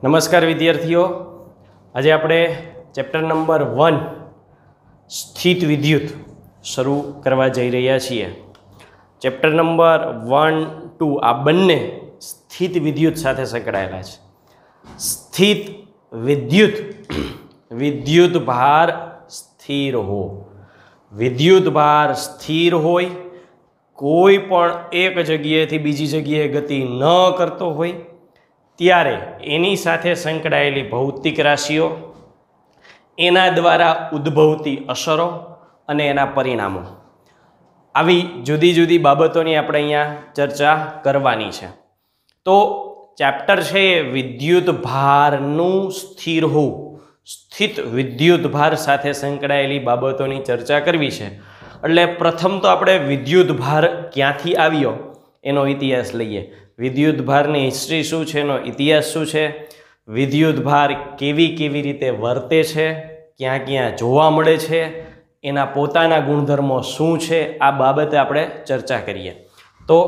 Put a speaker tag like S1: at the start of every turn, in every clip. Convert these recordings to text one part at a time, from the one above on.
S1: નમસ્કાર વિદ્યાર્થીઓ, આજે આપણે ચેપ્ટર નંબર 1 સ્થિત વિદ્યુત શરૂ કરવા જઈ રહ્યા છીએ. ચેપ્ટર નંબર 1, 2 આ બંને સ્થિત વિદ્યુત સાથે સંકળાયેલા છે. સ્થિત વિદ્યુત, વિદ્યુત ભાર સ્થિર હો, વિદ્યુત ભાર સ્થિર હોય, કોઈ પણ એક જગ્યાએથી બીજી જગ્યાએ ગતિ ન કરતો હોય ત્યારે એની સાથે સંકળાયેલી ભૌતિક રાશિઓ, એના દ્વારા ઉદ્ભવતી અસરો અને એના પરિણામો, આવી જુદી જુદી બાબતોની આપણે અહીંયા ચર્ચા કરવાની છે. તો ચેપ્ટર છે એ વિદ્યુત ભારનું સ્થિર હોવું, સ્થિત વિદ્યુત ભાર સાથે સંકળાયેલી બાબતોની ચર્ચા કરવી છે. એટલે પ્રથમ તો આપણે વિદ્યુત ભાર ક્યાંથી આવ્યો એનો ઇતિહાસ લઈએ. વિદ્યુત ભારની હિસ્ટ્રી શું છે, એનો ઇતિહાસ શું છે, વિદ્યુત ભાર કેવી કેવી રીતે વર્તે છે, ક્યાં ક્યાં જોવા મળે છે, એના પોતાના ગુણધર્મો શું છે, આ બાબતે આપણે ચર્ચા કરીએ. તો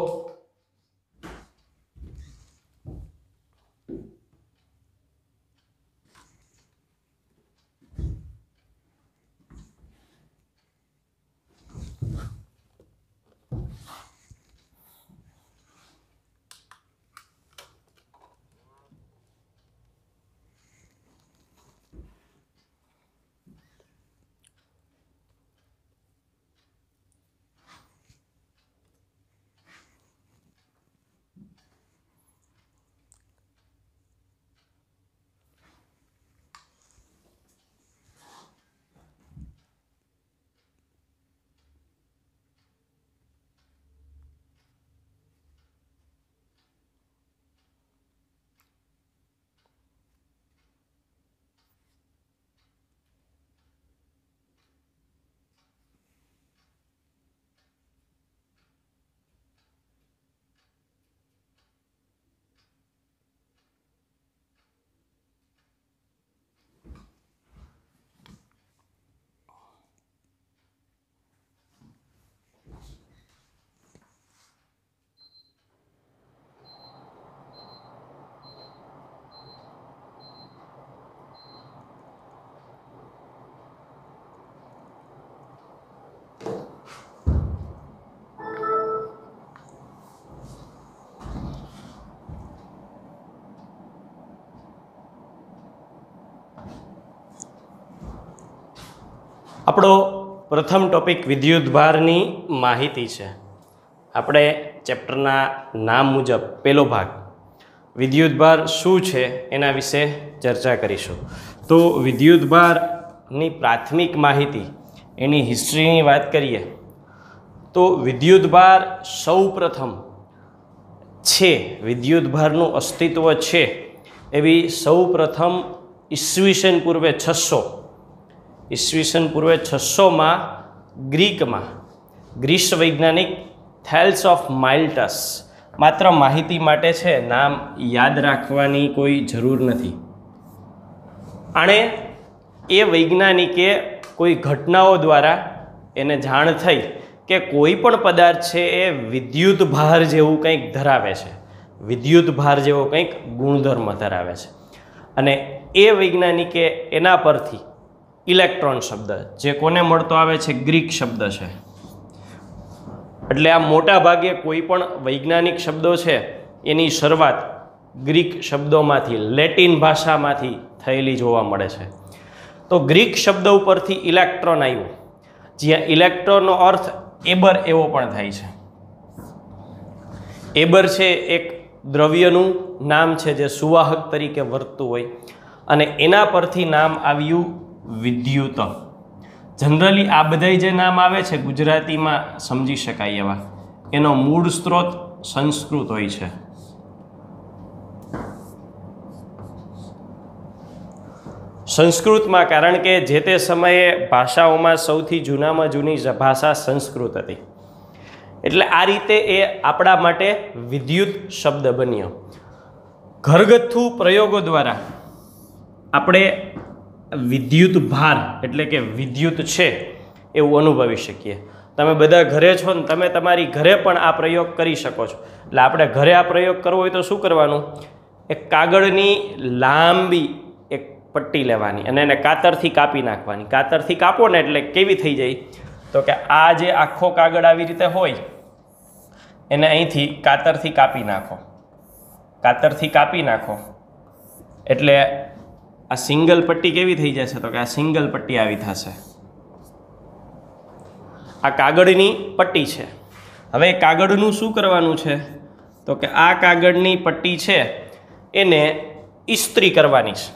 S1: આપણો પ્રથમ ટોપિક વિદ્યુત ભારની માહિતી છે. આપણે ચેપ્ટરના નામ મુજબ પહેલો ભાગ વિદ્યુત ભાર શું છે એના વિશે ચર્ચા કરીશું. તો વિદ્યુત ભારની પ્રાથમિક માહિતી, એની હિસ્ટ્રીની વાત કરીએ તો વિદ્યુત ભાર સૌ પ્રથમ છે, વિદ્યુત ભારનું અસ્તિત્વ છે એવી સૌ પ્રથમ ઈસવીસન પૂર્વે 600માં ગ્રીકમાં ગ્રીસ વૈજ્ઞાનિક થેલ્સ ઓફ માઇલ્ટસ, માત્ર માહિતી માટે છે, નામ યાદ રાખવાની કોઈ જરૂર નથી. આણે એ વૈજ્ઞાનિકે કોઈ ઘટનાઓ દ્વારા એને જાણ થઈ કે કોઈ પણ પદાર્થ છે એ વિદ્યુત ભાર જેવું કંઈક ધરાવે છે, વિદ્યુત ભાર જેવો કંઈક ગુણધર્મ ધરાવે છે. અને એ વૈજ્ઞાનિકે એના પરથી ઇલેક્ટ્રોન શબ્દ, જે કોને મળતો આવે છે, ગ્રીક શબ્દ છે. એટલે આ મોટા ભાગે કોઈ પણ વૈજ્ઞાનિક શબ્દો છે એની શરૂઆત ગ્રીક શબ્દોમાંથી, લેટિન ભાષામાંથી થયેલી જોવા મળે છે. તો ગ્રીક શબ્દ ઉપરથી ઇલેક્ટ્રોન આવ્યું, જ્યાં ઇલેક્ટ્રોનનો અર્થ એબર એવો પણ થાય છે. એબર છે એક દ્રવ્યનું નામ છે જે સુવાહક તરીકે વર્તતું હોય, અને એના પરથી નામ આવ્યું વિદ્યુત. જનરલી આ બધા જે નામ આવે છે ગુજરાતીમાં સમજી શકાય એવા, એનો મૂળ સ્ત્રોત સંસ્કૃત હોય છે. સંસ્કૃતમાં, કારણ કે જે તે સમયે ભાષાઓમાં સૌથી જૂનામાં જૂની ભાષા સંસ્કૃત હતી, એટલે આ રીતે એ આપણા માટે વિદ્યુત શબ્દ બન્યો. ઘરગથ્થુ પ્રયોગો દ્વારા આપણે વિદ્યુત ભાર એટલે કે વિદ્યુત છે એવું અનુભવી શકીએ. તમે બધા ઘરે છો ને તમે તમારી ઘરે પણ આ પ્રયોગ કરી શકો છો. એટલે આપણે ઘરે આ પ્રયોગ કરવો હોય તો શું કરવાનું? એક કાગળની લાંબી એક પટ્ટી લેવાની અને એને કાતરથી કાપી નાખવાની. કાતરથી કાપો ને એટલે કેવી થઈ જાય તો કે આ જે આખો કાગળ આવી રીતે હોય એને અહીંથી કાતરથી કાપી નાખો. કાતરથી કાપી નાખો એટલે આ સિંગલ પટ્ટી કેવી થઈ જશે તો કે આ સિંગલ પટ્ટી આવી થશે. આ કાગળની પટ્ટી છે. હવે કાગળનું શું કરવાનું છે તો કે આ કાગળની પટ્ટી છે એને ઇસ્ત્રી કરવાની છે.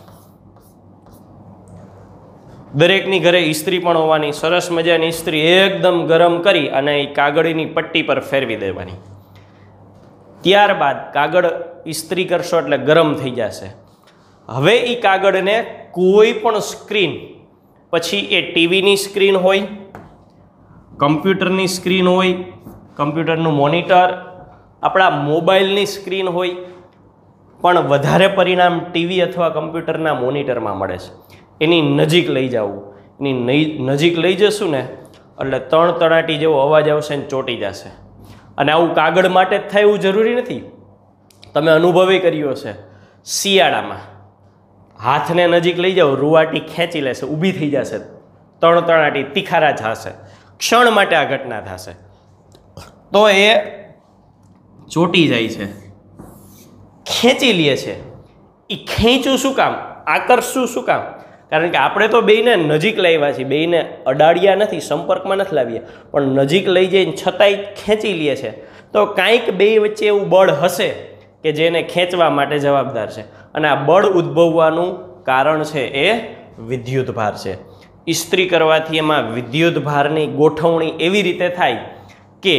S1: દરેકની ઘરે ઇસ્ત્રી પણ હોવાની. સરસ મજાની ઇસ્ત્રી એકદમ ગરમ કરી અને એ કાગળની પટ્ટી પર ફેરવી દેવાની. ત્યારબાદ કાગળ ઇસ્ત્રી કરશો એટલે ગરમ થઈ જશે. હવે એ કાગળને કોઈ પણ સ્ક્રીન, પછી એ ટીવીની સ્ક્રીન હોય, કમ્પ્યુટરની સ્ક્રીન હોય, કમ્પ્યુટરનું મોનિટર, આપણા મોબાઈલની સ્ક્રીન હોય, પણ વધારે પરિણામ ટીવી અથવા કમ્પ્યુટરના મોનિટરમાં મળે છે. એની નજીક લઈ જવું. એની નજીક લઈ જશું ને એટલે તણતણાટી જેવો અવાજ આવશે ને ચોંટી જશે. અને આવું કાગળ માટે જ થાય એવું જરૂરી નથી. તમે અનુભવે કર્યો છે. શિયાળામાં હાથને નજીક લઈ જાઓ, રૂવાટી ખેંચી લેશે, ઊભી થઈ જશે, તણતણાટી તીખારા જશે. ક્ષણ માટે આ ઘટના થશે તો એ ચોંટી જાય છે, ખેંચી લે છે. એ ખેંચું શું કામ, આકર્ષવું શું કામ? કારણ કે આપણે તો બેયને નજીક લાવ્યા છીએ, બેયને અડાડ્યા નથી, સંપર્કમાં નથી લાવ્યા, પણ નજીક લઈ જઈને છતાંય ખેંચી લે છે. તો કાંઈક બેય વચ્ચે એવું બળ હશે કે જેને ખેંચવા માટે જવાબદાર છે. અને આ બળ ઉદ્ભવવાનું કારણ છે એ વિદ્યુત ભાર છે. ઇસ્ત્રી કરવાથી એમાં વિદ્યુત ભારની ગોઠવણી એવી રીતે થાય કે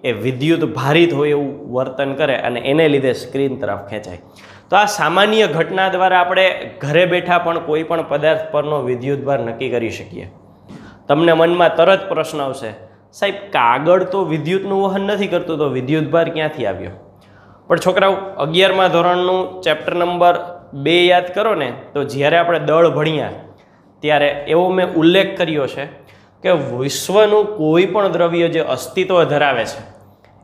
S1: એ વિદ્યુત ભારિત હોય એવું વર્તન કરે અને એને લીધે સ્ક્રીન તરફ ખેંચાય. તો આ સામાન્ય ઘટના દ્વારા આપણે ઘરે બેઠા પણ કોઈ પણ પદાર્થ પરનો વિદ્યુત ભાર નક્કી કરી શકીએ. તમને મનમાં તરત પ્રશ્ન આવશે, સાહેબ કાગળ તો વિદ્યુતનું વહન નથી કરતું, તો વિદ્યુત ભાર ક્યાંથી આવ્યો? પણ છોકરાઓ 11મા ધોરણનું ચેપ્ટર નંબર 2 યાદ કરો ને, તો જ્યારે આપણે દળ ભણ્યા ત્યારે એવો મેં ઉલ્લેખ કર્યો છે કે વિશ્વનું કોઈ પણ દ્રવ્ય જે અસ્તિત્વ ધરાવે છે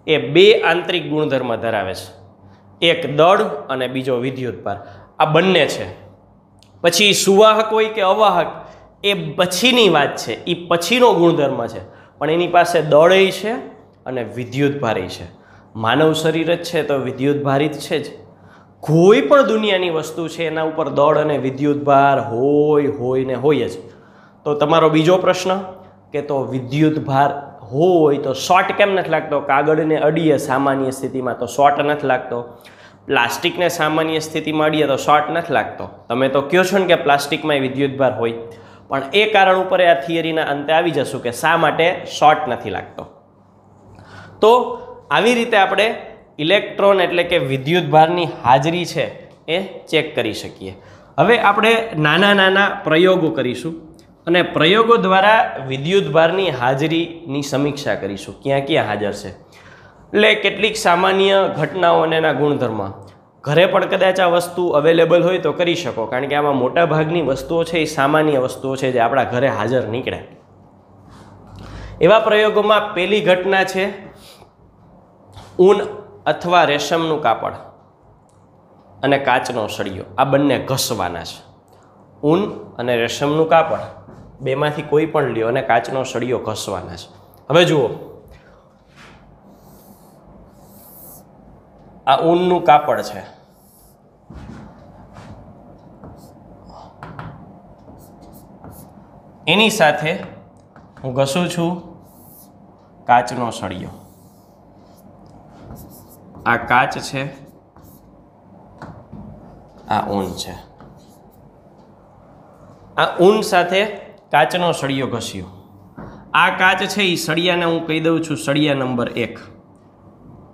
S1: એ 2 આંતરિક ગુણધર્મ ધરાવે છે. એક દળ અને બીજો વિદ્યુત ભાર. આ બંને છે. પછી સુવાહક હોય કે અવાહક એ પછીની વાત છે, એ પછીનો ગુણધર્મ છે, પણ એની પાસે દળય છે અને વિદ્યુત ભારે છે. માનવ શરીર જ છે તો વિદ્યુત ભારિત છે જ. કોઈ પણ દુનિયાની વસ્તુ છે એના ઉપર દળ અને વિદ્યુત ભાર હોય ને હોય જ. તો તમારો બીજો પ્રશ્ન કે તો વિદ્યુત ભાર હોય તો શોર્ટ કેમ નથી લાગતો? કાગળને અડીએ સામાન્ય સ્થિતિમાં તો શોર્ટ નથી લાગતો, પ્લાસ્ટિકને સામાન્ય સ્થિતિમાં અડીએ તો શોર્ટ નથી લાગતો. તમે તો કહો છો ને કે પ્લાસ્ટિકમાં વિદ્યુત ભાર હોય, પણ એ કારણ ઉપર આ થિયરીના અંતે આવી જશું કે શા માટે શોર્ટ નથી લાગતો. તો આવી રીતે આપણે ઇલેક્ટ્રોન એટલે કે વિદ્યુત ભારની હાજરી છે એ ચેક કરી શકીએ. હવે આપણે નાના નાના પ્રયોગો કરીશું અને પ્રયોગો દ્વારા વિદ્યુત ભારની હાજરીની સમીક્ષા કરીશું. ક્યાં ક્યાં હાજર છે, એટલે કેટલીક સામાન્ય ઘટનાઓ અને એના ગુણધર્મ. ઘરે પણ કદાચ આ વસ્તુ અવેલેબલ હોય તો કરી શકો, કારણ કે આમાં મોટા ભાગની વસ્તુઓ છે એ સામાન્ય વસ્તુઓ છે જે આપણા ઘરે હાજર નીકળે. એવા પ્રયોગોમાં પહેલી ઘટના છે ઊન અથવા રેશમનું કાપડ અને કાચનો સળિયો. આ બંને ઘસવાના છે. ઊન અને રેશમનું કાપડ બેમાંથી કોઈ પણ લ્યો અને કાચનો સળિયો ઘસવાના છે. હવે જુઓ, આ ઊનનું કાપડ છે, એની સાથે હું ઘસું છું કાચનો સળિયો. આ કાચ છે, આ ઊન છે. આ ઊન સાથે કાચનો સળિયો ઘસ્યો. આ કાચ છે એ સળિયાને હું કહી દઉં છું સળિયા નંબર 1.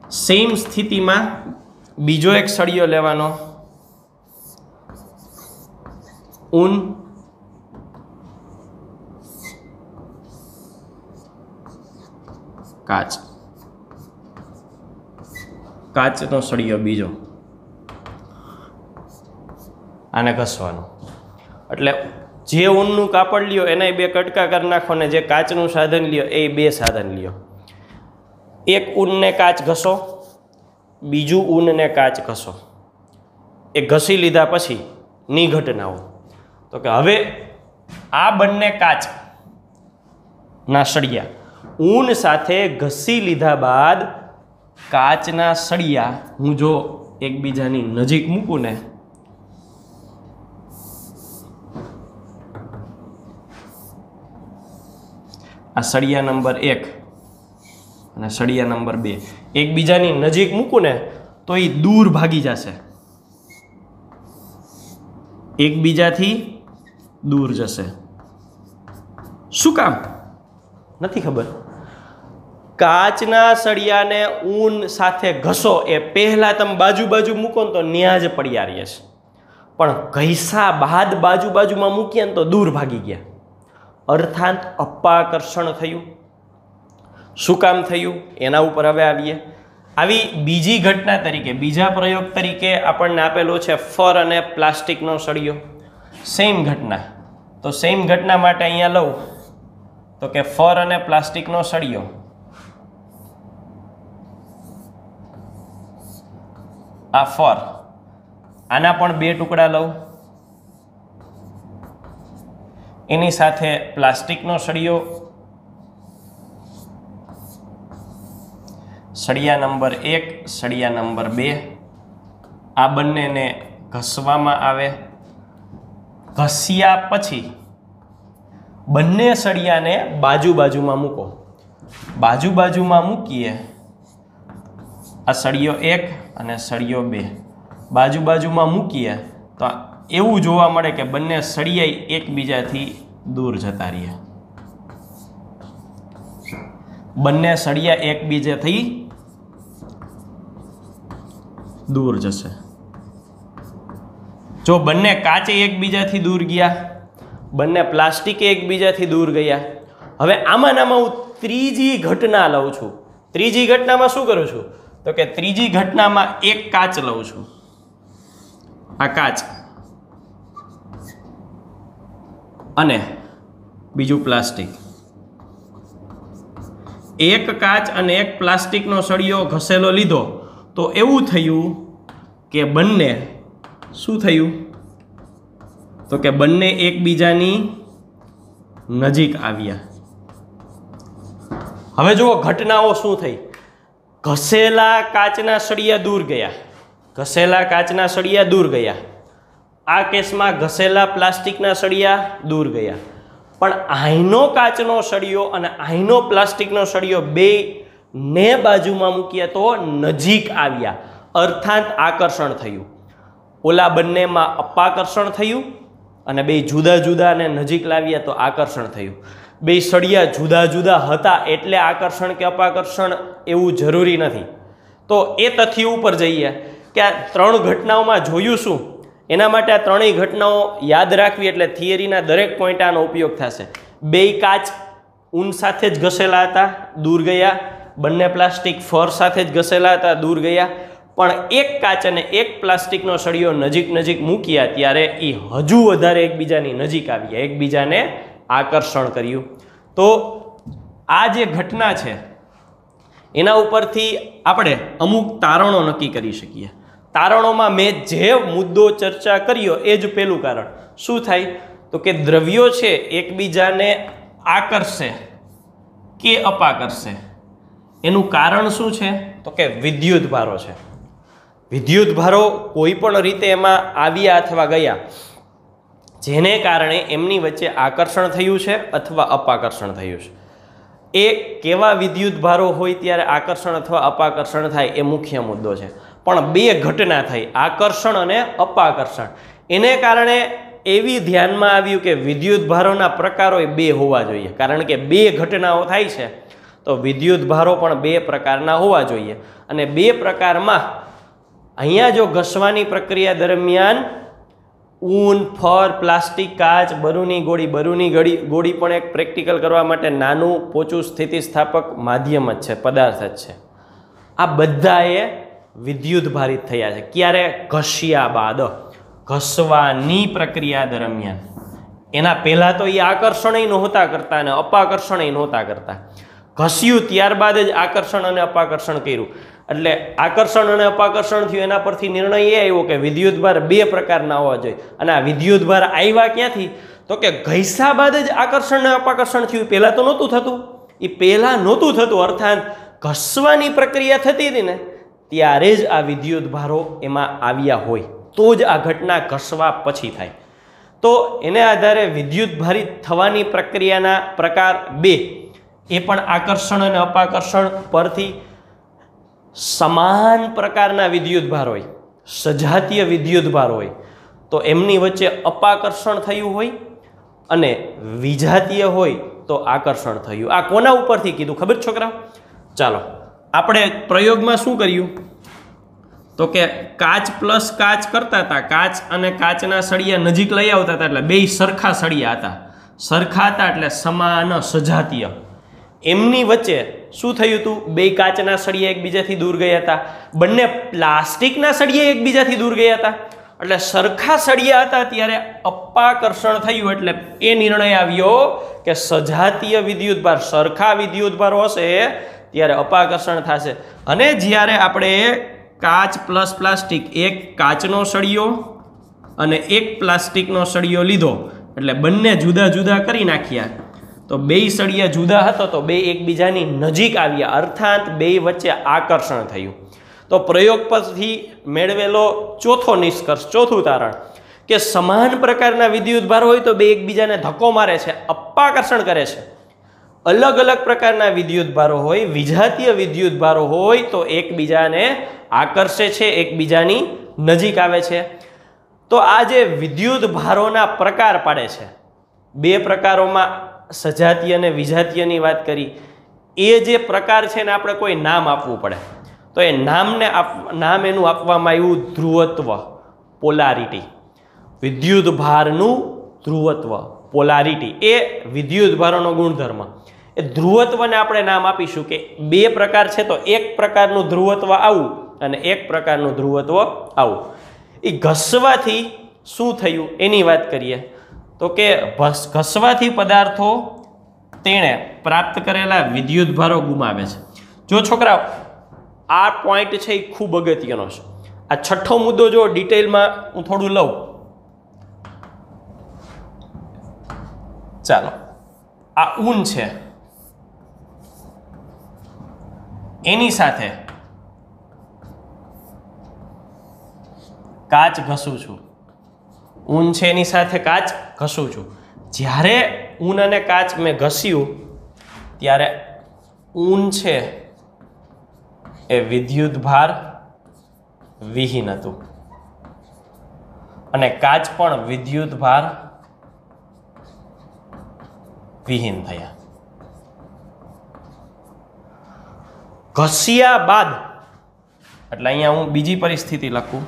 S1: સેમ સ્થિતિમાં બીજો એક સળિયો લેવાનો, ઊન કાચ, કાચનો સળિયો બીજો, આને ઘસવાનો. એટલે જે ઊનનું કાપડ લ્યો એના 2 કટકા કરી નાખો ને જે કાચનું સાધન લ્યો એ 2 સાધન લ્યો. એક ઊનને કાચ ઘસો, બીજું ઊનને કાચ ઘસો. એ ઘસી લીધા પછીની ઘટનાઓ. તો કે હવે આ બંને કાચના સળિયા ઊન સાથે ઘસી લીધા બાદ કાચના સળિયા હું જો એકબીજાની નજીક મૂકું ને આ સળિયા નંબર 1 અને સળિયા નંબર 2 એકબીજાની નજીક મૂકું ને તો એ દૂર ભાગી જશે, એકબીજાથી દૂર જશે. શું કામ નથી ખબર. કાચના સળિયાને ઊન સાથે ઘસો એ પહેલા તમે બાજુ મૂકો ને તો ન્યા જ પડ્યા રહે છે, પણ ઘસા બાદ બાજુમાં મૂકીએ ને તો દૂર ભાગી ગયા. અર્થાત અપાકર્ષણ થયું. શું કામ થયું એના ઉપર હવે આવીએ. આવી બીજી ઘટના તરીકે, બીજા પ્રયોગ તરીકે આપણને આપેલો છે ફર અને પ્લાસ્ટિકનો સળિયો. સેમ ઘટના, તો સેમ ઘટના માટે અહીંયા લઉં તો કે ફર અને પ્લાસ્ટિકનો સળિયો. આ ફર, આના પણ 2 ટુકડા લઉં, એની સાથે પ્લાસ્ટિકનો સળિયો, સળિયા નંબર 1, સળિયા નંબર 2. આ બંનેને ઘસવામાં આવે. ઘસ્યા પછી બંને સળિયાને બાજુમાં મૂકો. બાજુમાં મૂકીએ. આ સળિયો 1 અને સળિયો 2 બાજુમાં મૂકીએ તો એવું જોવા મળે કે બંને સળિયા એકબીજાથી દૂર જતા રહે. બંને સળિયા એકબીજાથી દૂર જશે. જો બંને કાચે એકબીજાથી દૂર ગયા, બંને પ્લાસ્ટિકે એકબીજાથી દૂર ગયા. હવે આમાં હું ત્રીજી ઘટના લઉં છું. ત્રીજી ઘટનામાં શું કરું છું તો કે ત્રીજી ઘટનામાં એક કાચ લઉં છું. આ કાચ અને બીજું પ્લાસ્ટિક. એક કાચ અને એક પ્લાસ્ટિકનો સળિયો ઘસેલો લીધો તો એવું થયું કે બંને શું થયું તો કે બંને એકબીજાની નજીક આવ્યા. હવે જુઓ ઘટનાઓ શું થઈ. ઘસેલા કાચના સળિયા દૂર ગયા, ઘસેલા કાચના સળિયા દૂર ગયા. આ કેસમાં ઘસેલા પ્લાસ્ટિકના સળિયા દૂર ગયા. પણ અહીંનો કાચનો સળિયો અને અહીંનો પ્લાસ્ટિકનો સળિયો બે ને બાજુમાં મૂક્યા તો નજીક આવ્યા, અર્થાત આકર્ષણ થયું. ઓલા બંનેમાં અપાકર્ષણ થયું અને બે જુદા જુદા ને નજીક લાવ્યા તો આકર્ષણ થયું. બે સળિયા જુદા જુદા હતા એટલે આકર્ષણ કે અપાકર્ષણ એવું જરૂરી નથી. તો એ તથ્ય ઉપર જઈએ કે આ ત્રણ ઘટનાઓમાં જોયું શું, એના માટે આ ત્રણેય ઘટનાઓ યાદ રાખવી એટલે થિયરીના દરેક પોઈન્ટ આનો ઉપયોગ થશે. બે કાચ ઊન સાથે જ ઘસેલા હતા, દૂર ગયા. બંને પ્લાસ્ટિક ફર સાથે જ ઘસેલા હતા, દૂર ગયા. પણ એક કાચ અને એક પ્લાસ્ટિકનો સળિયો નજીક નજીક મૂક્યા ત્યારે એ હજુ વધારે એકબીજાની નજીક આવ્યા, એકબીજાને આકર્ષણ કર્યું. તો આ જે ઘટના છે એના ઉપરથી આપણે અમુક તારણો નક્કી કરી શકીએ. તારણોમાં મેં જે મુદ્દો ચર્ચા કર્યો એ જ પહેલું કારણ. શું થાય તો કે દ્રવ્યો છે એકબીજાને આકર્ષે કે અપાકર્ષે, એનું કારણ શું છે તો કે વિદ્યુત ભારો છે. વિદ્યુત ભારો કોઈ પણ રીતે એમાં આવ્યા અથવા ગયા જેને કારણે એમની વચ્ચે આકર્ષણ થયું છે અથવા અપાકર્ષણ થયું છે. એ કેવા વિદ્યુત ભારો હોય ત્યારે આકર્ષણ અથવા અપાકર્ષણ થાય એ મુખ્ય મુદ્દો છે. પણ બે ઘટના થઈ, આકર્ષણ અને અપાકર્ષણ, એને કારણે એવી ધ્યાનમાં આવ્યું કે વિદ્યુત ભારોના પ્રકારો એ બે હોવા જોઈએ. કારણ કે બે ઘટનાઓ થાય છે તો વિદ્યુત ભારો પણ બે પ્રકારના હોવા જોઈએ. અને બે પ્રકારમાં અહીંયા જો ઘસવાની પ્રક્રિયા દરમિયાન ઊન, ફર, પ્લાસ્ટિક, કાચ, બરુની ગોળી પણ એક પ્રેક્ટિકલ કરવા માટે નાનું પોચું સ્થિતિસ્થાપક માધ્યમ જ છે, પદાર્થ જ છે. આ બધાએ વિદ્યુત ભારિત થયા છે. ક્યારે? ઘસ્યા બાદ, ઘસવાની પ્રક્રિયા દરમિયાન. એના પહેલાં તો એ આકર્ષણ નહોતા કરતા અને અપાકર્ષણ નહોતા કરતા. ઘસ્યું ત્યારબાદ જ આકર્ષણ અને અપાકર્ષણ કર્યું. એટલે આકર્ષણ અને અપાકર્ષણ થયું એના પરથી નિર્ણય એ આવ્યો કે વિદ્યુતભાર બે પ્રકારના હોવા જોઈએ. અને આ વિદ્યુતભાર આવ્યા ક્યાંથી? તો કે ઘસ્યા બાદ જ આકર્ષણ અને અપાકર્ષણ થયું. પહેલાં તો નહોતું થતું. એ પહેલાં નહોતું થતું, અર્થાત ઘસવાની પ્રક્રિયા થતી હતી ને ત્યારે જ આ વિદ્યુતભારો એમાં આવ્યા હોય, તો જ આ ઘટના ઘસવા પછી થાય. તો એને આધારે વિદ્યુતભારિત થવાની પ્રક્રિયાના પ્રકાર બે, એ પણ આકર્ષણ અને અપાકર્ષણ પરથી સમાન પ્રકારના વિદ્યુતભાર હોય, સજાતીય વિદ્યુતભાર હોય, તો એમની વચ્ચે અપાકર્ષણ થયું હોય અને વિજાતીય હોય તો આકર્ષણ થયું. આ કોના ઉપરથી કીધું ખબર છોકરા? ચાલો આપણે પ્રયોગમાં શું કર્યું તો કે કાચ પ્લસ કાચ કરતા હતા. કાચ અને કાચના સળિયા નજીક લઈ આવતા હતા એટલે બે સરખા સળિયા હતા. સરખા હતા એટલે સમાન સજાતીય. એમની વચ્ચે શું થયું હતું? બે કાચના સળિયા એકબીજાથી દૂર ગયા હતા. બંને પ્લાસ્ટિકના સળિયા એકબીજાથી દૂર ગયા હતા. એટલે સરખા સળિયા હતા ત્યારે અપાકર્ષણ થયું. એટલે એ નિર્ણય આવ્યો કે સજાતીય વિદ્યુતભાર, સરખા વિદ્યુતભારો હશે ત્યારે અપાકર્ષણ થશે. અને જ્યારે આપણે કાચ પ્લસ પ્લાસ્ટિક, એક કાચનો સળિયો અને એક પ્લાસ્ટિકનો સળિયો લીધો એટલે બંને જુદા જુદા કરી નાખ્યા, તો બે સળિયા જુદા હતો તો બે એકબીજાની નજીક આવ્યા, અર્થાત બે વચ્ચે આકર્ષણ થયું. તો પ્રયોગ પરથી મેળવેલો ચોથો નિષ્કર્ષ, ચોથું તારણ કે સમાન પ્રકારના વિદ્યુતભાર હોય તો બે એકબીજાને ધક્કો મારે છે, અપાકર્ષણ કરે છે. અલગ અલગ પ્રકારના વિદ્યુતભારો હોય, વિજાતીય વિદ્યુતભારો હોય તો એકબીજાને આકર્ષે છે, એકબીજાની નજીક આવે છે. તો આ જે વિદ્યુતભારોના પ્રકાર પાડે છે, બે પ્રકારોમાં સજાતીય અને વિજાતીયની વાત કરી, એ જે પ્રકાર છે ને આપણે કોઈ નામ આપવું પડે. તો એ નામ એનું આપવામાં આવ્યું ધ્રુવત્વ, પોલારિટી. વિદ્યુતભારનું ધ્રુવત્વ, પોલારિટી એ વિદ્યુતભારોનો ગુણધર્મ. એ ધ્રુવત્વને આપણે નામ આપીશું કે બે પ્રકાર છે તો એક પ્રકારનું ધ્રુવત્વ આવું અને એક પ્રકારનું ધ્રુવત્વ આવું. એ ઘસવાથી શું થયું એની વાત કરીએ તો કે ઘસવાથી પદાર્થો તેણે પ્રાપ્ત કરેલા વિદ્યુતભારો ગુમાવે છે. જો છોકરાઓ આ પોઈન્ટ છે એ ખૂબ અગત્યનો છે. આ છઠ્ઠો મુદ્દો જો ડિટેલમાં હું થોડું લઉં. ચાલો, આ ઊન છે, એની સાથે કાચ ઘસું છું. ઊન છે એની સાથે કાચ ઘસું છું. જ્યારે ઊન અને કાચ મેં ઘસ્યું ત્યારે ઊન છે એ વિદ્યુતભાર વિહીન હતું અને કાચ પણ વિદ્યુતભાર વિહીન થયા. ઘસ્યા બાદ એટલે અહીંયા હું બીજી પરિસ્થિતિ લખું.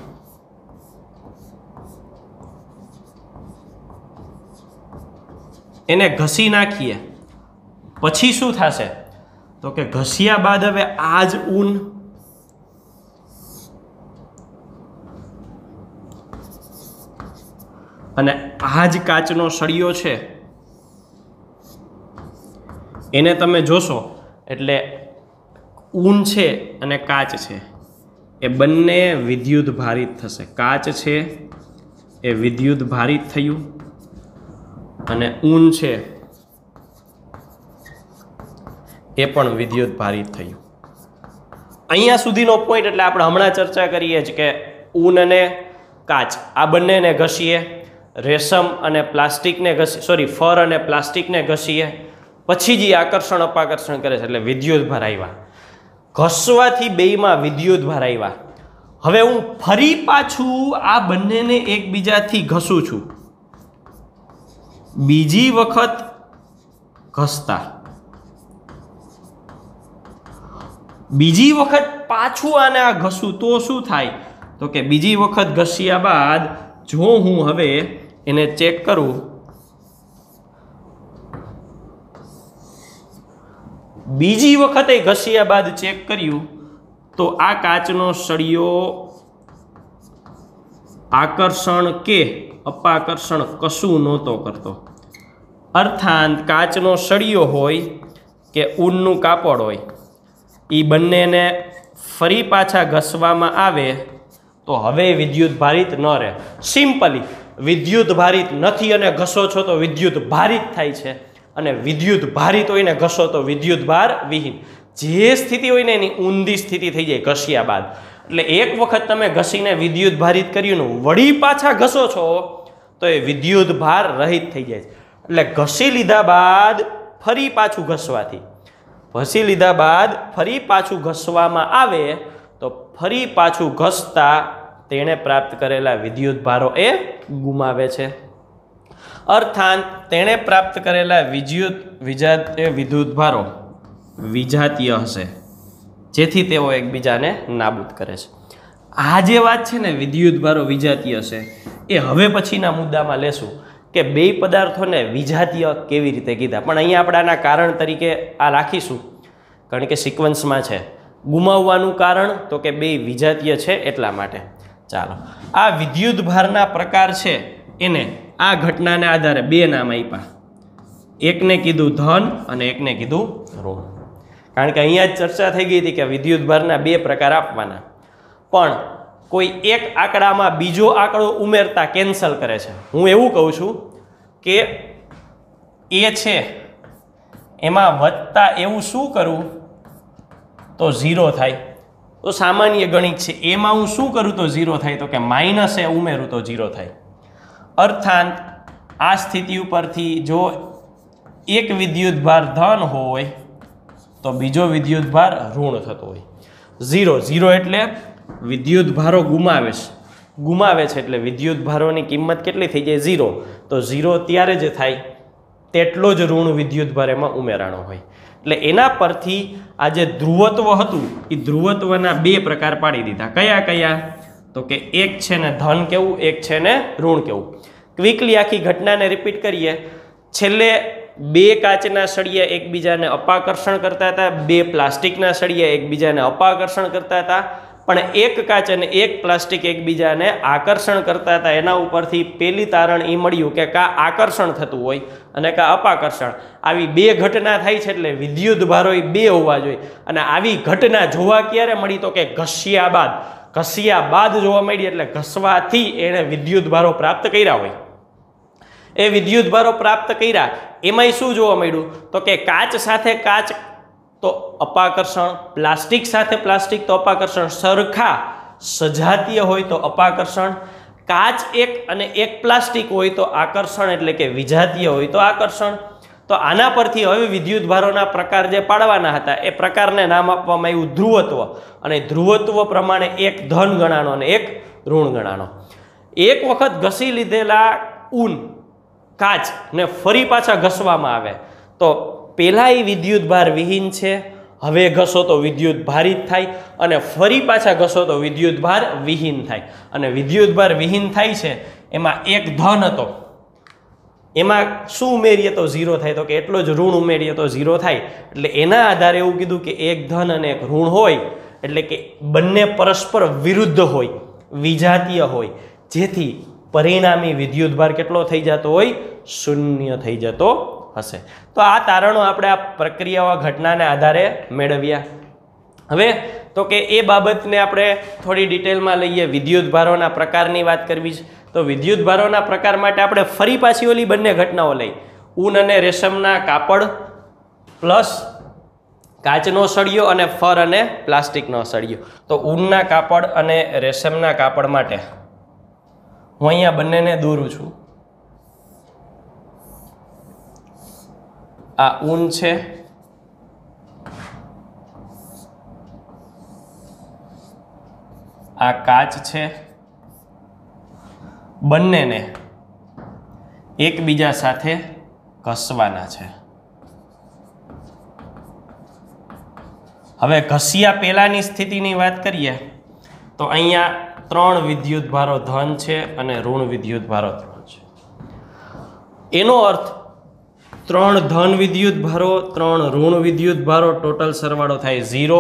S1: એને ઘસી નાખીએ પછી શું થશે તો કે ઘસ્યા બાદ હવે આ જ ઊન અને આ જ કાચનો સળિયો છે એને તમે જોશો એટલે ઊન છે અને કાચ છે એ બંને વિદ્યુત ભારિત થશે. કાચ છે એ વિદ્યુત ભારિત થયું અને ઊન છે એ પણ વિદ્યુત ભારિત થયું. અહીંયા સુધીનો પોઈન્ટ એટલે આપણે હમણાં ચર્ચા કરીએ જ કે ઊન અને કાચ આ બંનેને ઘસીએ, રેશમ અને પ્લાસ્ટિકને ઘસી ફર અને પ્લાસ્ટિકને ઘસીએ, પછી જે આકર્ષણ અપાકર્ષણ કરે છે એટલે વિદ્યુત ભાર આવ્યા. ઘસવાથી બેયમાં વિદ્યુત ભાર આવ્યા. હવે હું ફરી પાછું આ બંનેને એકબીજાથી ઘસું છું, બીજી વખત ઘસતા, બીજી વખત પાછું આને આ ઘસું તો શું થાય તો કે બીજી વખત ઘસ્યા બાદ જો હું હવે એને ચેક કરું, બીજી વખતે ઘસ્યા બાદ ચેક કર્યું તો આ કાચનો સળિયો આકર્ષણ કે અપાકર્ષણ કશું નહોતો કરતો. અર્થાત કાચનો સળિયો હોય કે ઊનનું કાપડ હોય એ બંનેને ફરી પાછા ઘસવામાં આવે તો હવે વિદ્યુત ભારિત ન રહે. સિમ્પલી વિદ્યુત ભારિત નથી અને ઘસો છો તો વિદ્યુત ભારિત થાય છે, અને વિદ્યુત ભારિત હોય ને ઘસો તો વિદ્યુત ભાર વિહીન. જે સ્થિતિ હોય ને એની ઊંધી સ્થિતિ થઈ જાય ઘસ્યા બાદ. એટલે એક વખત તમે ઘસીને વિદ્યુત ભારિત કર્યું વળી પાછા ઘસો છો તો એ વિદ્યુત ભાર રહિત થઈ જાય છે. એટલે ઘસી લીધા બાદ ફરી પાછું ઘસવાથી, ઘસી લીધા બાદ ફરી પાછું ઘસવામાં આવે તો ફરી પાછું ઘસતા તેણે પ્રાપ્ત કરેલા વિદ્યુત ભારો એ ગુમાવે છે. અર્થાત તેણે પ્રાપ્ત કરેલા વિદ્યુત ભારો વિજાતીય હશે, જેથી તેઓ એકબીજાને નાબૂદ કરે છે. આ જે વાત છે ને વિદ્યુત ભારો વિજાતીય હશે, એ હવે પછીના મુદ્દામાં લેશું કે બે પદાર્થોને વિજાતીય કેવી રીતે કીધા. પણ અહીંયા આપણે આના કારણ તરીકે આ રાખીશું, કારણ કે સિક્વન્સમાં છે. ગુમાવવાનું કારણ તો કે બે વિજાતીય છે એટલા માટે. ચાલો, આ વિદ્યુત ભારના પ્રકાર છે એને આ ઘટનાને આધારે બે નામ આપ્યા. એકને કીધું ધન અને એકને કીધું ઋણ. કારણ કે અહીંયા જ ચર્ચા થઈ ગઈ હતી કે વિદ્યુત ભારના બે પ્રકાર આપવાના, પણ કોઈ એક આંકડામાં બીજો આંકડો ઉમેરતા કેન્સલ કરે છે. હું એવું કહું છું કે એ છે એમાં વત્તા એવું શું કરું તો 0 થાય, તો સામાન્ય ગણિત છે. એમાં હું શું કરું તો 0 થાય, તો કે માઇનસ એ ઉમેરું તો 0 થાય. અર્થાત આ સ્થિતિ ઉપરથી જો એક વિદ્યુત ભાર ધન હોય તો બીજો વિદ્યુત ભાર ઋણ થતો હોય. 0 એટલે વિદ્યુત ભારો ગુમાવે છે, એટલે વિદ્યુત ભારોની કિંમત કેટલી થઈ જાય 0. તો 0 ત્યારે જ થાય તેટલો જ ઋણ વિદ્યુત ભાર એમાં ઉમેરાણો હોય. એટલે એના પરથી આ જે ધ્રુવત્વ હતું એ ધ્રુવત્વના બે પ્રકાર પાડી દીધા. કયા કયા? તો કે એક છે ને ધન કેવું, એક છે ને ઋણ કેવું. ક્વિકલી આખી ઘટનાને રિપીટ કરીએ. છેલ્લે બે કાચના સળિયા એકબીજાને અપાકર્ષણ કરતા હતા, બે પ્લાસ્ટિકના સળિયા એકબીજાને અપાકર્ષણ કરતા હતા, પણ એક કાચ અને એક પ્લાસ્ટિક એકબીજાને આકર્ષણ કરતા હતા. એના ઉપરથી પેલી તારણ એ મળ્યું કે કા આકર્ષણ થતું હોય અને કા અપાકર્ષણ. આવી બે ઘટના થાય છે એટલે વિદ્યુત ભારો એ બે હોવા જોઈએ. અને આવી ઘટના જોવા ક્યારે મળી તો કે ઘસ્યા બાદ જોવા મળી. એટલે ઘસવાથી એણે વિદ્યુત ભારો પ્રાપ્ત કર્યા હોય. એ વિદ્યુત ભારો પ્રાપ્ત કર્યા એમાંય શું જોવા મળ્યું તો કે કાચ સાથે કાચ તો અપાકર્ષણ, પ્લાસ્ટિક સાથે પ્લાસ્ટિક તો અપાકર્ષણ, સરખા સજાતીય હોય તો અપાકર્ષણ, કાચ એક અને એક પ્લાસ્ટિક હોય તો આકર્ષણ, એટલે કે વિજાતીય હોય તો આકર્ષણ. તો આના પરથી હવે વિદ્યુત ભારોના પ્રકાર જે પાડવાના હતા એ પ્રકારને નામ આપવામાં આવ્યું ધ્રુવત્વ. અને ધ્રુવત્વ પ્રમાણે એક ધન ગણાનો અને એક ઋણ ગણાનો. એક વખત ઘસી લીધેલા કાચ ને ફરી પાછા ઘસવામાં આવે તો પહેલાં એ વિદ્યુત ભાર વિહીન છે, હવે ઘસો તો વિદ્યુત ભારિત થાય, અને ફરી પાછા ઘસો તો વિદ્યુત ભાર વિહીન થાય. અને વિદ્યુત ભાર વિહીન થાય છે એમાં એક ધન હતો, એમાં શું ઉમેરીએ તો 0 થાય, તો કે એટલો જ ઋણ ઉમેરીએ તો 0 થાય. એટલે એના આધારે એવું કીધું કે એક ધન અને એક ઋણ હોય એટલે કે બંને પરસ્પર વિરુદ્ધ હોય, વિજાતીય હોય, જેથી પરિણામી વિદ્યુત ભાર કેટલો થઈ જતો હોય? 0 થઈ જતો હશે. તો આ તારણો આપણે આ પ્રક્રિયાઓ ઘટનાને આધારે મેળવ્યા. હવે તો કે એ બાબતને આપણે થોડી ડિટેલમાં લઈએ. વિદ્યુત ભારોના પ્રકારની વાત કરવી છે તો વિદ્યુત ભારોના પ્રકાર માટે આપણે ફરી પાછી ઓલી બંને ઘટનાઓ લઈ. ઊન અને રેશમના કાપડ પ્લસ કાચનો સળિયો અને ફર અને પ્લાસ્ટિકનો સળિયો. તો ઊનના કાપડ અને રેશમના કાપડ માટે હું અહીંયા બંનેને દોરું છું. આ ઊન છે, આ કાચ છે. બંનેને એકબીજા સાથે ઘસવાના છે. હવે ઘસ્યા પહેલાની સ્થિતિની વાત કરીએ તો અહીંયા 3 વિદ્યુત ભારો ધન છે અને ઋણ વિદ્યુત ભારો 3 છે. એનો અર્થ 3 ધન વિદ્યુત ભારો, 3 ઋણ વિદ્યુત ભારો, ટોટલ સરવાળો થાય 0.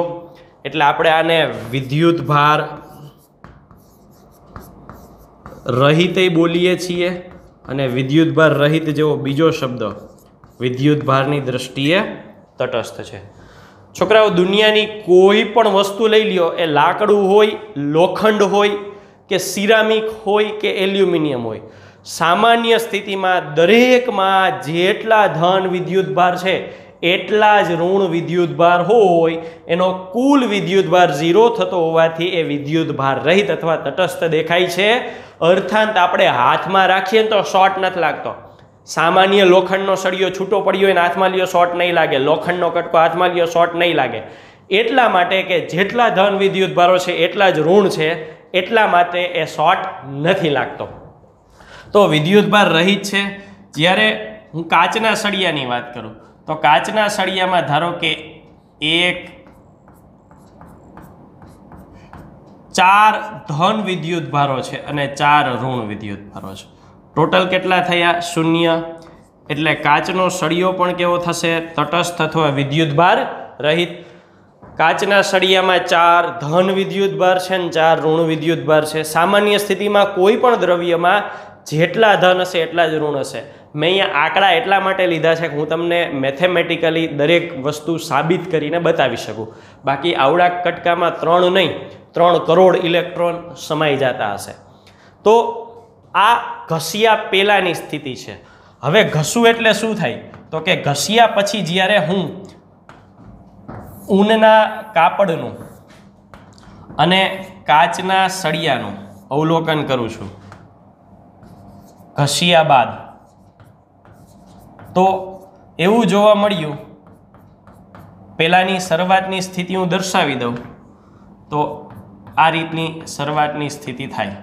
S1: એટલે આપણે આને વિદ્યુત ભાર રહિત બોલીએ છીએ, અને વિદ્યુત ભાર રહિત જેવો બીજો શબ્દ વિદ્યુત ભારની દ્રષ્ટિએ તટસ્થ છે. છોકરાઓ દુનિયાની કોઈ પણ વસ્તુ લઈ લ્યો, એ લાકડું હોય, લોખંડ હોય કે સિરામિક હોય કે એલ્યુમિનિયમ હોય, સામાન્ય સ્થિતિમાં દરેકમાં જેટલા ધન વિદ્યુતભાર છે એટલા જ ઋણ વિદ્યુતભાર હોય. એનો કુલ વિદ્યુતભાર 0 થતો હોવાથી એ વિદ્યુતભાર રહિત અથવા તટસ્થ દેખાય છે. અર્થાંત આપણે હાથમાં રાખીએ ને તો શોર્ટ નથી લાગતો. સામાન્ય લોખંડનો સળિયો છૂટો પડ્યો હોય ને હાથમાં લ્યો શોર્ટ નહીં લાગે, લોખંડનો કટકો હાથમાં લ્યો શોર્ટ નહીં લાગે. એટલા માટે કે જેટલા ધન વિદ્યુતભારો છે એટલા જ ઋણ છે, એટલા માટે એ શોર્ટ નથી લાગતો. તો વિદ્યુતભાર રહિત છે. જ્યારે હું કાચના સળિયાની વાત કરું તો કાચના સળિયામાં ધારો કે 4 ધન વિદ્યુતભારો છે અને 4 ઋણ વિદ્યુતભારો છે. ટોટલ કેટલા થયા? 0. એટલે કાચનો સળિયો પણ કેવો થશે? તટસ્થ અથવા વિદ્યુતભાર રહિત. કાચના સળિયામાં 4 ધન વિદ્યુતભાર છે અને 4 ઋણ વિદ્યુતભાર છે. સામાન્ય સ્થિતિમાં કોઈ પણ દ્રવ્યમાં જેટલા ધન હશે એટલા જ ઋણ હશે. મેં અહીંયા આંકડા એટલા માટે લીધા છે કે હું તમને મેથેમેટિકલી દરેક વસ્તુ સાબિત કરીને બતાવી શકું. બાકી આવડા કટકામાં 3 નહીં 3 કરોડ ઇલેક્ટ્રોન સમાઈ જતા હશે. તો આ ઘસ્યા પહેલાંની સ્થિતિ છે. હવે ઘસવું એટલે શું થાય? તો કે ઘસ્યા પછી જ્યારે હું ઊનના કાપડનું અને કાચના સળિયાનું અવલોકન કરું છું ઘસ્યા બાદ, તો એવું જોવા મળ્યું, પહેલાંની શરૂઆતની સ્થિતિ હું દર્શાવી દઉં તો આ રીતની શરૂઆતની સ્થિતિ થાય.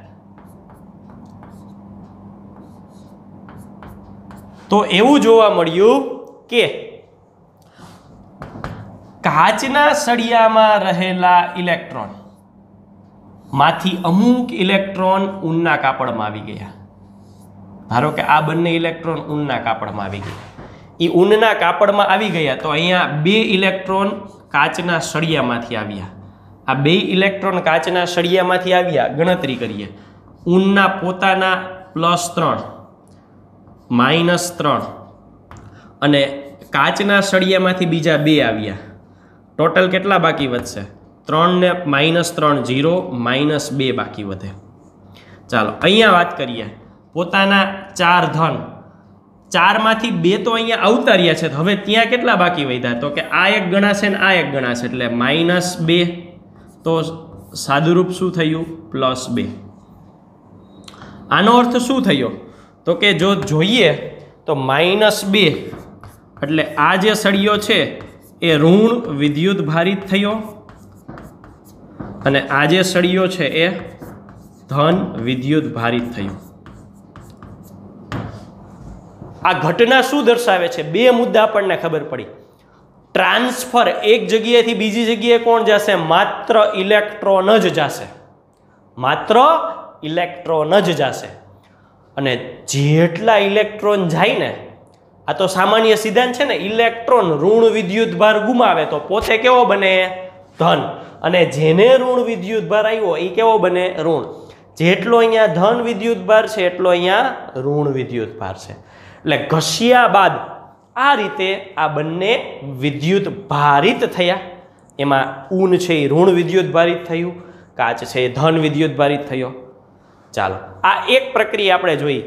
S1: તો એવું જોવા મળ્યું કે કાચના સળિયામાં રહેલા ઇલેક્ટ્રોન માંથી અમુક ઇલેક્ટ્રોન ઊનના કાપડમાં આવી ગયા. ધારો કે આ બંને ઇલેક્ટ્રોન ઊનના કાપડમાં આવી ગયા. એ ઊનના કાપડમાં આવી ગયા તો અહીંયા 2 ઇલેક્ટ્રોન કાચના સળિયામાંથી આવ્યા. આ 2 ઇલેક્ટ્રોન કાચના સળિયામાંથી આવ્યા. ગણતરી કરીએ. ઊનના પોતાના +3 -3 અને કાચના સળિયામાંથી બીજા 2 આવ્યા. ટોટલ કેટલા બાકી વધશે? 3 ને -3 0, -2 બાકી વધે. ચાલો અહીંયા વાત કરીએ. પોતાના 4 ધન, 4 માંથી 2 તો અહીંયા આવતા રહ્યા છે. હવે ત્યાં કેટલા બાકી વધ્યા? તો કે આ એક ગણાશે ને આ એક ગણાશે એટલે -2. તો સાદુરૂપ શું થયું? +2. આનો અર્થ શું થયો? તો કે જો જોઈએ તો -2 એટલે આ જે સળિયો છે એ ઋણ વિદ્યુત ભારિત થયો અને આ જે સળિયો છે એ ધન વિદ્યુત ભારિત થયું. આ ઘટના શું દર્શાવે છે? 2 મુદ્દા આપણને ખબર પડી. ટ્રાન્સફર, એક જગ્યાએથી બીજી જગ્યાએ કોણ જશે? માત્ર ઇલેક્ટ્રોન જ જશે. માત્ર ઇલેક્ટ્રોન જ જશે. અને જેટલા ઇલેક્ટ્રોન જાય ને, આ તો સામાન્ય સિદ્ધાંત છે ને, ઇલેક્ટ્રોન ઋણ વિદ્યુતભાર ગુમાવે તો પોતે કેવો બને? ધન. અને જેને ઋણ વિદ્યુતભાર આવ્યો એ કેવો બને? ઋણ. જેટલો અહીંયા ધન વિદ્યુતભાર છે એટલો અહીંયા ઋણ વિદ્યુતભાર છે. એટલે ઘસ્યા બાદ આ રીતે આ બંને વિદ્યુત ભારિત થયા. એમાં ઊન છે એ ઋણ વિદ્યુત ભારિત થયું, કાચ છે એ ધન વિદ્યુત ભારિત થયો. ચાલો આ એક પ્રક્રિયા આપણે જોઈ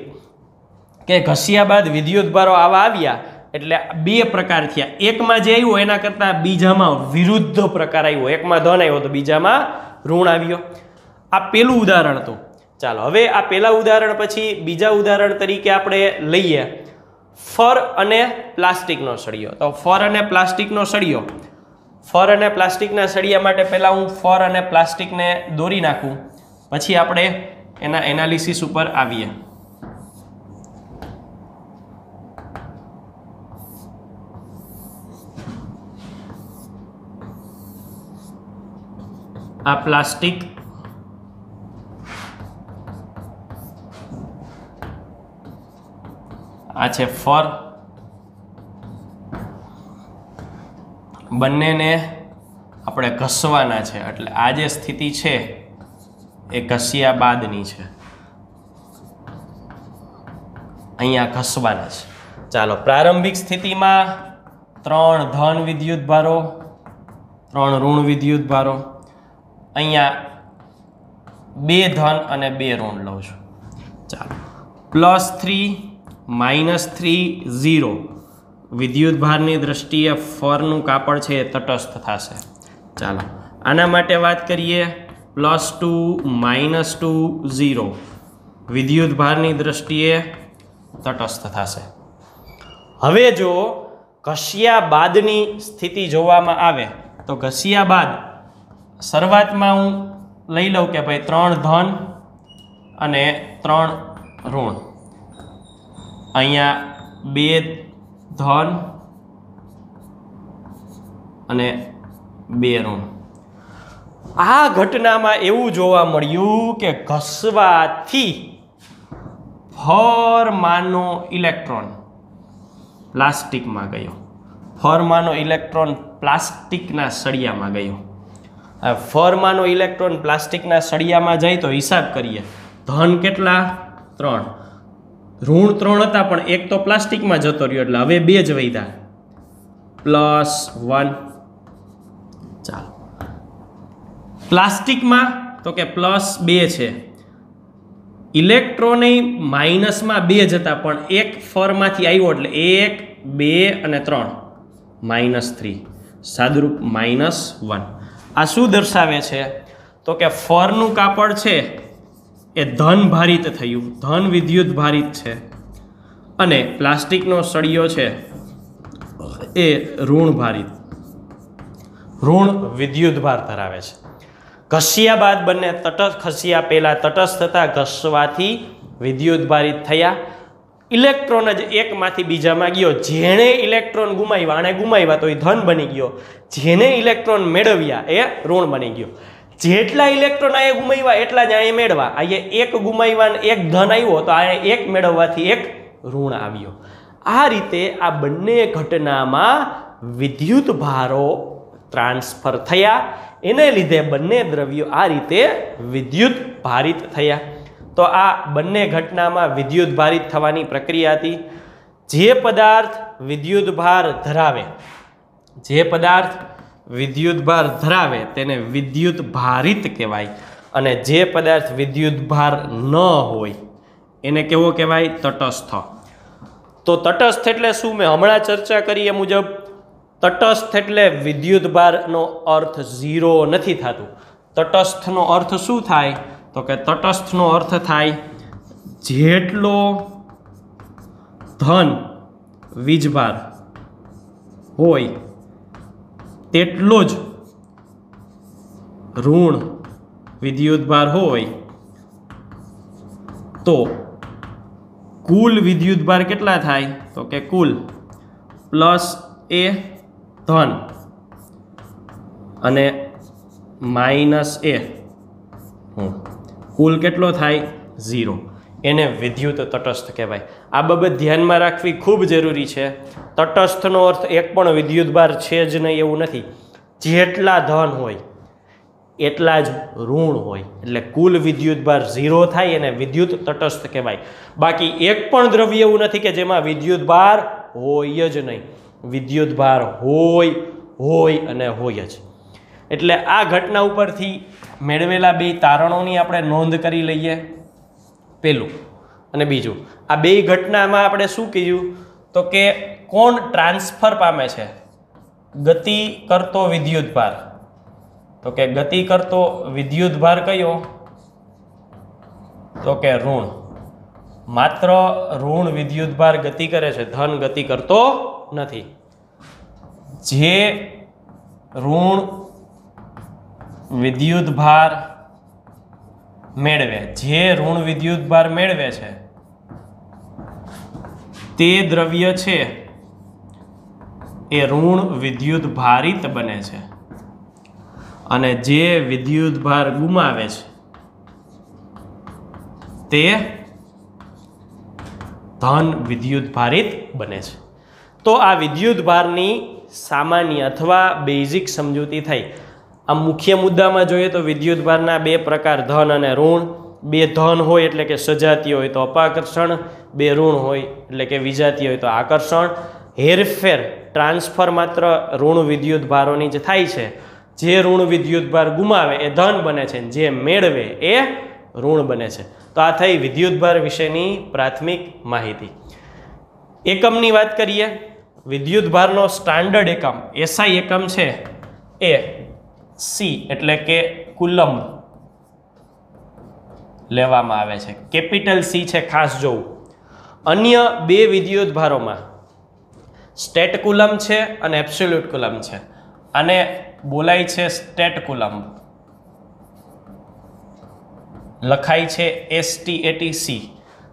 S1: કે ઘસ્યા બાદ વિદ્યુતભારો આવા આવ્યા એટલે 2 પ્રકાર થયા. એકમાં જે આવ્યો એના કરતાં બીજામાં વિરુદ્ધ પ્રકાર આવ્યો. એકમાં ધન આવ્યો તો બીજામાં ઋણ આવ્યો. આ પહેલું ઉદાહરણ હતું. ચાલો હવે આ પહેલા ઉદાહરણ પછી બીજા ઉદાહરણ તરીકે આપણે લઈએ ફર અને પ્લાસ્ટિકનો સળિયો. તો ફર અને પ્લાસ્ટિકનો સળિયો, ફર અને પ્લાસ્ટિકના સળિયા માટે પહેલાં હું ફર અને પ્લાસ્ટિકને દોરી નાખું, પછી આપણે એના એનાલિસિસ ઉપર આવીએ. આ પ્લાસ્ટિક, આ છે ફર. બંનેને આપણે ઘસવાના છે એટલે આ જે સ્થિતિ છે એ ઘસ્યા બાદની છે. અહીંયા ઘસવાના છે. ચાલો પ્રારંભિક સ્થિતિમાં 3 ધન વિદ્યુતભારો 3 ઋણ વિદ્યુત ભારો, અહીંયા 2 ધન અને 2 ઋણ લઉં છું. ચાલો +3 -3 0 વિદ્યુત ભારની દ્રષ્ટિએ ફરનું કાપડ છે એ તટસ્થ થશે. ચાલો આના માટે વાત કરીએ. +2 -2 0 વિદ્યુત ભારની દ્રષ્ટિએ તટસ્થ થશે. હવે જો ઘસ્યા બાદની સ્થિતિ જોવામાં આવે તો ઘસ્યા બાદ શરૂઆતમાં હું લઈ લઉં કે ભાઈ 3 ધન અને 3 ઋણ, અહીંયા 2 ધન અને 2 ઋણ. આ ઘટનામાં એવું જોવા મળ્યું કે ઘસવાથી ફરમાંનો ઇલેક્ટ્રોન પ્લાસ્ટિકમાં ગયો. ફરમાંનો ઇલેક્ટ્રોન પ્લાસ્ટિકના સળિયામાં ગયો. ફરમાંનો ઇલેક્ટ્રોન પ્લાસ્ટિકના સળિયામાં જાય તો હિસાબ કરીએ. ધન કેટલા? 3. ઋણ 3 હતા પણ એક તો પ્લાસ્ટિકમાં જતો રહ્યો એટલે હવે 2 જ વધ્યા. +1. ચાલો પ્લાસ્ટિકમાં તો કે +2 છે. ઇલેક્ટ્રોન માઇનસમાં 2 જ હતા પણ એક ફરમાંથી આવ્યો એટલે 1 2 અને 3 -3 સાદુરૂપ -1. આ શું દર્શાવે છે તો કે ફરનું કાપડ છે એ ધન ભારિત થયું, ધન વિદ્યુત ભારિત છે, અને પ્લાસ્ટિકનો સળિયો છે એ ઋણ ભારિત, ઋણ વિદ્યુત ભાર ધરાવે છે. ઘસ્યા બાદ બંને ખસ્યા પહેલા તટસ્થ થતા ઘસવાથી વિદ્યુત ભારિત થયા. ઇલેક્ટ્રોન જ એકમાંથી બીજામાં ગયો. જેણે ઇલેક્ટ્રોન ગુમાવ્યા આણે ગુમાવ્યા તો એ ધન બની ગયો, જેને ઇલેક્ટ્રોન મેળવ્યા એ ઋણ બની ગયો. જેટલા ઇલેક્ટ્રોન આ ગુમાવ્યા એટલા જ અહીંયા મેળવા. અહીંયા 1 ગુમાવ્યા ને 1 ધન આવ્યો તો આ 1 મેળવવાથી 1 ઋણ આવ્યો. આ રીતે આ બંને ઘટનામાં વિદ્યુત ભારો ટ્રાન્સફર થયા. એને લીધે બંને દ્રવ્યો આ રીતે વિદ્યુત ભારિત થયા. તો આ બંને ઘટનામાં વિદ્યુત ભારિત થવાની પ્રક્રિયા હતી. જે પદાર્થ વિદ્યુત ભાર ધરાવે, જે પદાર્થ વિદ્યુત ભાર ધરાવે તેને વિદ્યુત ભારિત કહેવાય, અને જે પદાર્થ વિદ્યુત ભાર ન હોય એને કેવો કહેવાય? તટસ્થ. તો તટસ્થ એટલે શું? મેં હમણાં ચર્ચા કરી એ મુજબ તટસ્થ એટલે વિદ્યુત ભારનો અર્થ 0 નથી થતું. તટસ્થનો અર્થ શું થાય તો કે તટસ્થનો અર્થ થાય જેટલો ધન વીજભાર હોય તેટલો જ ઋણ વિદ્યુત ભાર હોય તો કુલ વિદ્યુત ભાર કેટલા થાય તો કે કુલ +A ધન અને -A કુલ કેટલો થાય? 0. એને વિદ્યુત તટસ્થ કહેવાય. આ બાબત ધ્યાનમાં રાખવી ખૂબ જરૂરી છે. તટસ્થનો અર્થ એક પણ વિદ્યુત ભાર છે જ નહીં એવું નથી. જેટલા ધન હોય એટલા જ ઋણ હોય એટલે કુલ વિદ્યુત ભાર 0 થાય એને વિદ્યુત તટસ્થ કહેવાય. બાકી એક પણ દ્રવ્ય એવું નથી કે જેમાં વિદ્યુત ભાર હોય જ નહીં. વિદ્યુત ભાર હોય અને હોય જ. એટલે આ ઘટના ઉપરથી મેળવેલા 2 તારણોની આપણે નોંધ કરી લઈએ. પહેલું અને બીજું, આ 2 ઘટનામાં આપણે શું કીધું તો કે કોણ ટ્રાન્સફર પામે છે? ગતિ કરતો વિદ્યુત ભાર. તો કે ગતિ કરતો વિદ્યુત ભાર કયો? તો કે ઋણ. માત્ર ઋણ વિદ્યુત ભાર ગતિ કરે છે, ધન ગતિ કરતો નથી. જે ઋણ વિદ્યુત ભાર મેળવે, જે ઋણ વિદ્યુત ભાર મેળવે છે તે દ્રવ્ય છે એ ઋણ વિદ્યુત ભારિત બને છે, અને જે વિદ્યુત ભાર ગુમાવે છે તે ધન વિદ્યુત ભારિત બને છે. તો આ વિદ્યુત ભારની સામાન્ય અથવા બેઝિક સમજૂતી થઈ. આ મુખ્ય મુદ્દામાં જોઈએ તો વિદ્યુત ભારના 2 પ્રકાર, ધન અને ઋણ. 2 ધન હોય એટલે કે સજાતીય હોય તો અપાકર્ષણ, 2 ઋણ હોય એટલે કે વિજાતીય હોય તો આકર્ષણ. હેરફેર ટ્રાન્સફર માત્ર ઋણ વિદ્યુત ભારોની જ થાય છે. જે ઋણ વિદ્યુતભાર ગુમાવે એ ધન બને છે, જે મેળવે એ ઋણ બને છે. તો આ થઈ વિદ્યુતભાર વિશેની પ્રાથમિક માહિતી. એકમની વાત કરીએ. વિદ્યુતભારનો સ્ટાન્ડર્ડ એકમ એસઆઈ એકમ છે એ સી એટલે કે કુલમ્બ લેવામાં આવે છે. કેપિટલ સી છે, ખાસ જોવું. અન્ય બે વિદ્યુતભારોમાં સ્ટેટ કુલમ્બ છે અને એબ્સોલ્યુટ કુલમ્બ છે. આને બોલાય છે સ્ટેટ કુલમ્બ, લખાય છે STATC.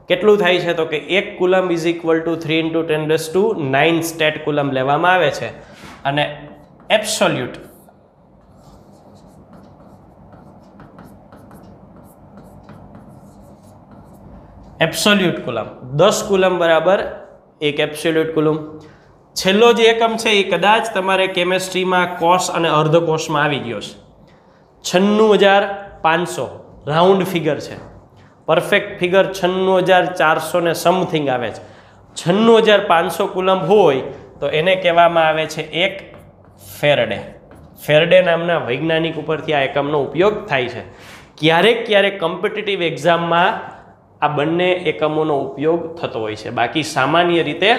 S1: કેટલું થાય છે તો કે 1 coulomb is equal to 3 × 10⁹ state coulomb લેવામાં આવે છે. અને એબ્સોલ્યુટ કુલમ્બ 10 કુલમ્બ બરાબર 1 એબ્સોલ્યુટ કુલમ્બ. છેલ્લો જે એકમ છે એ કદાચ તમારે કેમેસ્ટ્રીમાં કોષ અને અર્ધકોષમાં આવી ગયો છે. 96,500 રાઉન્ડ ફિગર છે. પરફેક્ટ ફિગર 96,400 ને સમથિંગ આવે છે. 96,500 કુલમ્બ હોય તો એને કહેવામાં આવે છે એક ફેરડે. ફેરડે નામના વૈજ્ઞાનિક ઉપરથી આ એકમનો ઉપયોગ થાય છે. ક્યારેક કોમ્પિટિટિવ એક્ઝામમાં આ બંને એકમોનો ઉપયોગ થતો હોય છે. બાકી સામાન્ય રીતે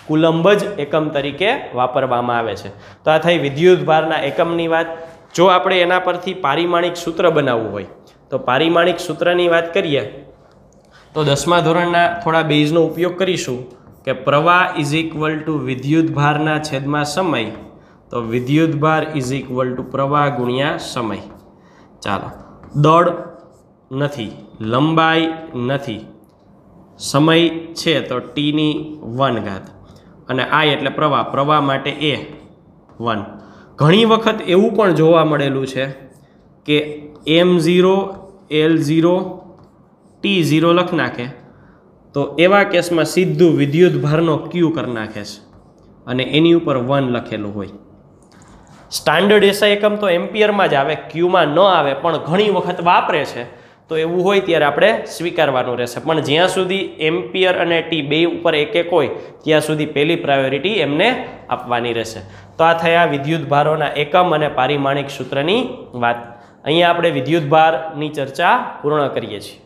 S1: કુલમ્બ જ એકમ તરીકે વાપરવામાં આવે છે. તો આ થઈ વિદ્યુતભારના એકમની વાત. જો આપણે એના પરથી પારિમાણિક સૂત્ર બનાવવું હોય તો પારિમાણિક સૂત્રની વાત કરીએ તો 10મા ધોરણના થોડા બેઝનો ઉપયોગ કરીશું કે પ્રવાહ ઇઝ ઇક્વલ ટુ વિદ્યુતભારના છેદમાં સમય. તો વિદ્યુતભાર ઇઝ ઇક્વલ ટુ પ્રવાહ ગુણ્યા સમય. ચાલો, દળ નથી, લંબાઈ નથી, સમય છે તો t⁻⁴ અને I એટલે પ્રવાહ માટે A1. ઘણી વખત એવું પણ જોવા મળેલું છે કે M0 L0 T0 લખી નાખે તો એવા કેસમાં સીધું વિદ્યુતભારનો Q કરી નાખે છે અને એની ઉપર 1 લખેલું હોય. સ્ટાન્ડર્ડ એસઆઈ એકમ તો એમ્પિયરમાં જ આવે, ક્યુમાં ન આવે, પણ ઘણી વખત વાપરે છે. તો એવું હોય ત્યારે આપણે સ્વીકારવાનું રહેશે. પણ જ્યાં સુધી એમ્પિયર અને ટી બે ઉપર એક હોય ત્યાં સુધી પહેલી પ્રાયોરિટી એમને આપવાની રહેશે. તો આ થયા વિદ્યુતભારોના એકમ અને પારિમાણિક સૂત્રની વાત. અહીંયા આપણે વિદ્યુતભારની ચર્ચા પૂર્ણ કરીએ છીએ.